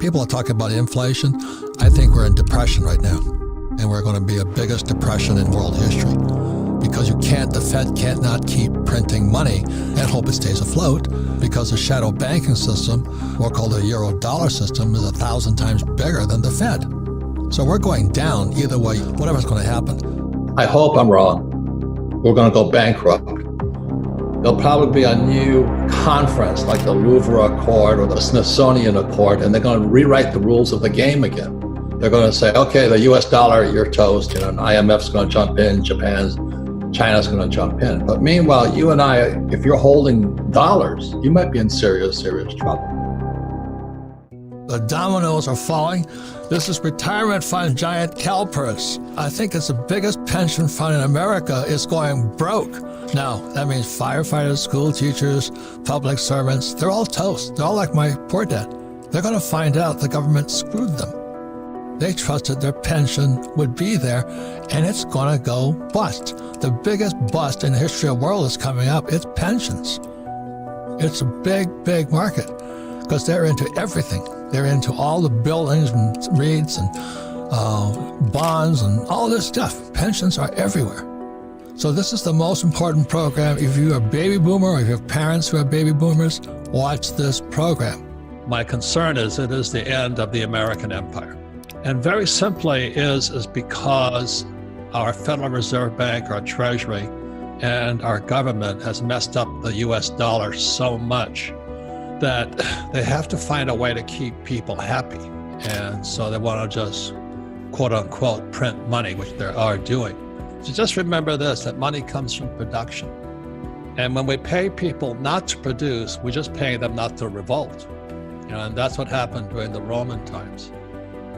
People are talking about inflation. I think we're in depression right now, and we're going to be the biggest depression in world history because the Fed can't not keep printing money and hope it stays afloat because the shadow banking system, or called the euro dollar system, is 1,000 times bigger than the Fed. So we're going down either way, whatever's going to happen. I hope I'm wrong. We're going to go bankrupt. There'll probably be a new conference like the Louvre Accord or the Smithsonian Accord, and they're going to rewrite the rules of the game again. They're going to say, okay, the US dollar, you're toast, and IMF's going to jump in, China's going to jump in. But meanwhile, you and I, if you're holding dollars, you might be in serious, serious trouble. The dominoes are falling. This is retirement fund giant CalPERS. I think it's the biggest pension fund in America is going broke. Now, that means firefighters, school teachers, public servants, they're all toast. They're all like my poor dad. They're going to find out the government screwed them. They trusted their pension would be there, and it's going to go bust. The biggest bust in the history of the world is coming up. It's pensions. It's a big, big market because they're into everything. They're into all the buildings and REITs and bonds and all this stuff. Pensions are everywhere. So this is the most important program. If you're a baby boomer or if you have parents who are baby boomers, watch this program. My concern is it is the end of the American empire. And very simply is because our Federal Reserve Bank, our Treasury, and our government has messed up the US dollar so much that they have to find a way to keep people happy. And so they want to just, quote unquote, print money, which they are doing. So just remember this, that money comes from production. And when we pay people not to produce, we're just paying them not to revolt. And that's what happened during the Roman times.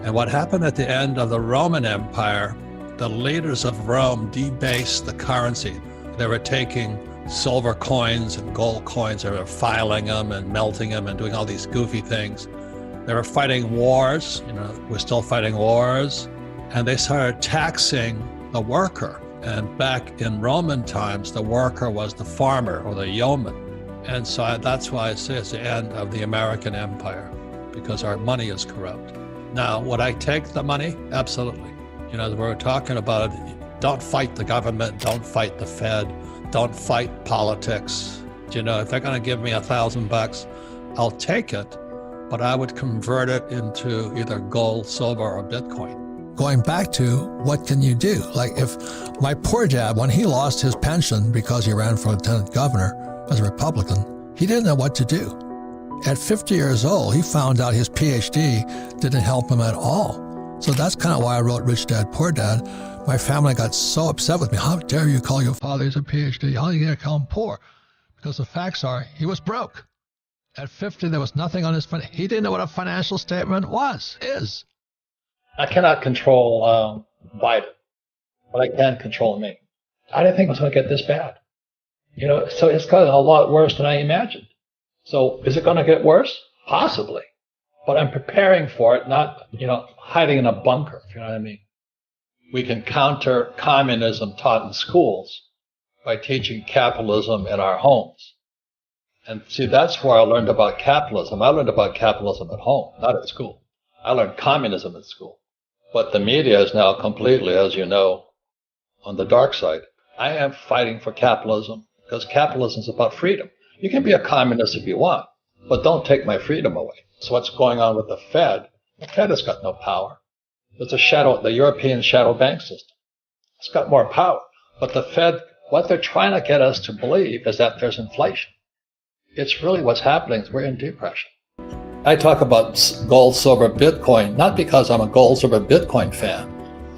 And what happened at the end of the Roman Empire, the leaders of Rome debased the currency. They were taking silver coins and gold coins, they were filing them and melting them and doing all these goofy things. They were fighting wars, we're still fighting wars, and they started taxing the worker. And back in Roman times, the worker was the farmer or the yeoman. And so that's why I say it's the end of the American empire, because our money is corrupt. Now, would I take the money? Absolutely. As we were talking about it, don't fight the government, don't fight the Fed, don't fight politics. If they're going to give me $1,000, I'll take it, but I would convert it into either gold, silver, or Bitcoin. Going back to what can you do? Like if my poor dad, when he lost his pension because he ran for lieutenant governor as a Republican, he didn't know what to do. At 50 years old, he found out his PhD didn't help him at all. So that's kind of why I wrote Rich Dad, Poor Dad. My family got so upset with me. How dare you call your father a PhD? How are you going to call him poor? Because the facts are, he was broke. At 50, there was nothing on his financial. He didn't know what a financial statement is. I cannot control Biden, but I can control me. I didn't think it was going to get this bad. So it's gotten a lot worse than I imagined. So is it going to get worse? Possibly. But I'm preparing for it, not, hiding in a bunker, if you know what I mean. We can counter communism taught in schools by teaching capitalism in our homes. And see, that's where I learned about capitalism. I learned about capitalism at home, not at school. I learned communism at school. But the media is now completely, as you know, on the dark side. I am fighting for capitalism because capitalism is about freedom. You can be a communist if you want, but don't take my freedom away. So what's going on with the Fed? The Fed has got no power. It's the European shadow bank system. It's got more power. But the Fed, what they're trying to get us to believe is that there's inflation. It's really what's happening is we're in depression. I talk about gold, silver, Bitcoin, not because I'm a gold, silver, Bitcoin fan.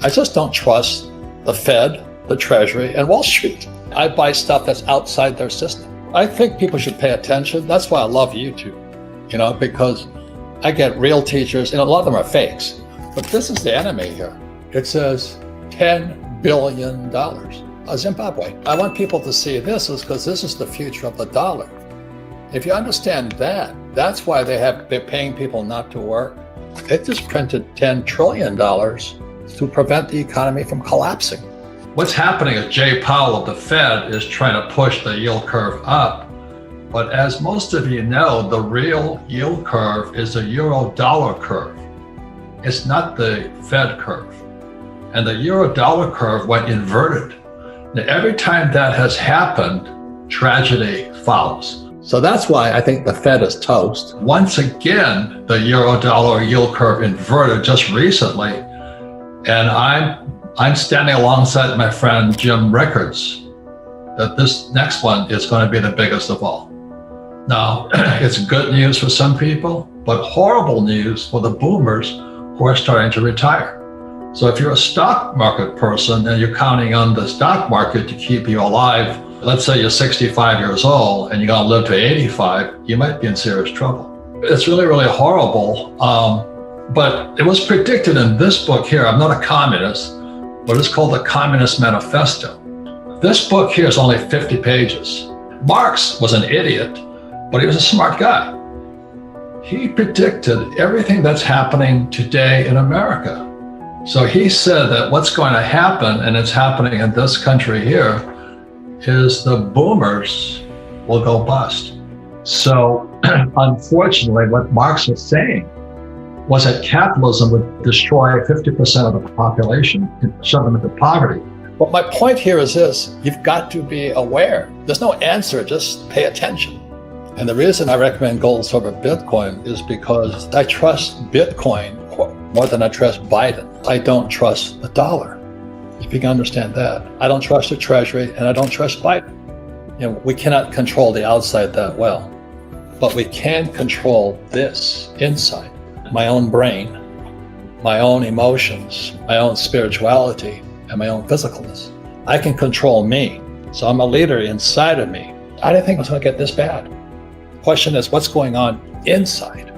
I just don't trust the Fed, the Treasury, and Wall Street. I buy stuff that's outside their system. I think people should pay attention. That's why I love YouTube, because I get real teachers, and a lot of them are fakes. But this is the enemy here. It says $10 billion. Zimbabwe. I want people to see this is because this is the future of the dollar. If you understand that, that's why they're paying people not to work. They just printed $10 trillion to prevent the economy from collapsing. What's happening is Jay Powell of the Fed is trying to push the yield curve up But as most of you know, the real yield curve is the euro dollar curve. It's not the Fed curve. And the euro dollar curve went inverted. Now, every time that has happened, tragedy follows. So that's why I think the Fed is toast. Once again, the euro dollar yield curve inverted just recently. And I'm standing alongside my friend Jim Rickards that this next one is going to be the biggest of all. Now, it's good news for some people, but horrible news for the boomers who are starting to retire. So if you're a stock market person and you're counting on the stock market to keep you alive, let's say you're 65 years old and you're going to live to 85, you might be in serious trouble. It's really, really horrible. But it was predicted in this book here. I'm not a communist, but it's called the Communist Manifesto. This book here is only 50 pages. Marx was an idiot, but he was a smart guy. He predicted everything that's happening today in America. So he said that what's going to happen, and it's happening in this country here, is the boomers will go bust. So unfortunately, what Marx was saying was that capitalism would destroy 50% of the population and shove them into poverty. But my point here is this: you've got to be aware. There's no answer, just pay attention. And the reason I recommend gold over Bitcoin is because I trust Bitcoin more than I trust Biden. I don't trust the dollar, if you can understand that. I don't trust the Treasury and I don't trust Biden. You know, we cannot control the outside that well, but we can control this inside. My own brain, my own emotions, my own spirituality, and my own physicalness. I can control me. So I'm a leader inside of me. I didn't think it was going to get this bad. The question is, what's going on inside?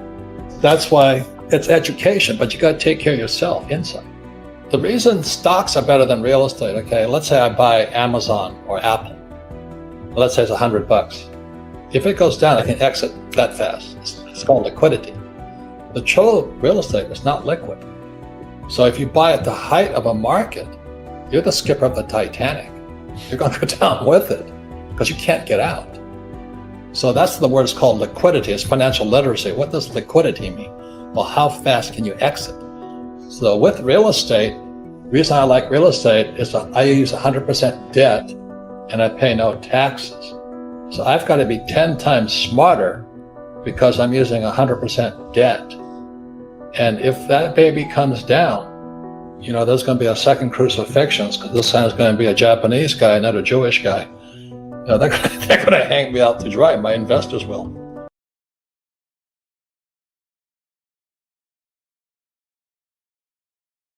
That's why it's education, but you got to take care of yourself inside. The reason stocks are better than real estate, okay, let's say I buy Amazon or Apple. Let's say it's $100. If it goes down, I can exit that fast. It's called liquidity. The true real estate is not liquid. So if you buy at the height of a market, you're the skipper of the Titanic. You're going to go down with it because you can't get out. So that's the word is called liquidity. It's financial literacy. What does liquidity mean? Well, how fast can you exit? So with real estate, the reason I like real estate is that I use 100% debt and I pay no taxes. So I've got to be 10 times smarter because I'm using 100% debt. And if that baby comes down, you know, there's going to be a second crucifixion because this time it's going to be a Japanese guy, not a Jewish guy. You know, they're going to hang me out to dry. My investors will.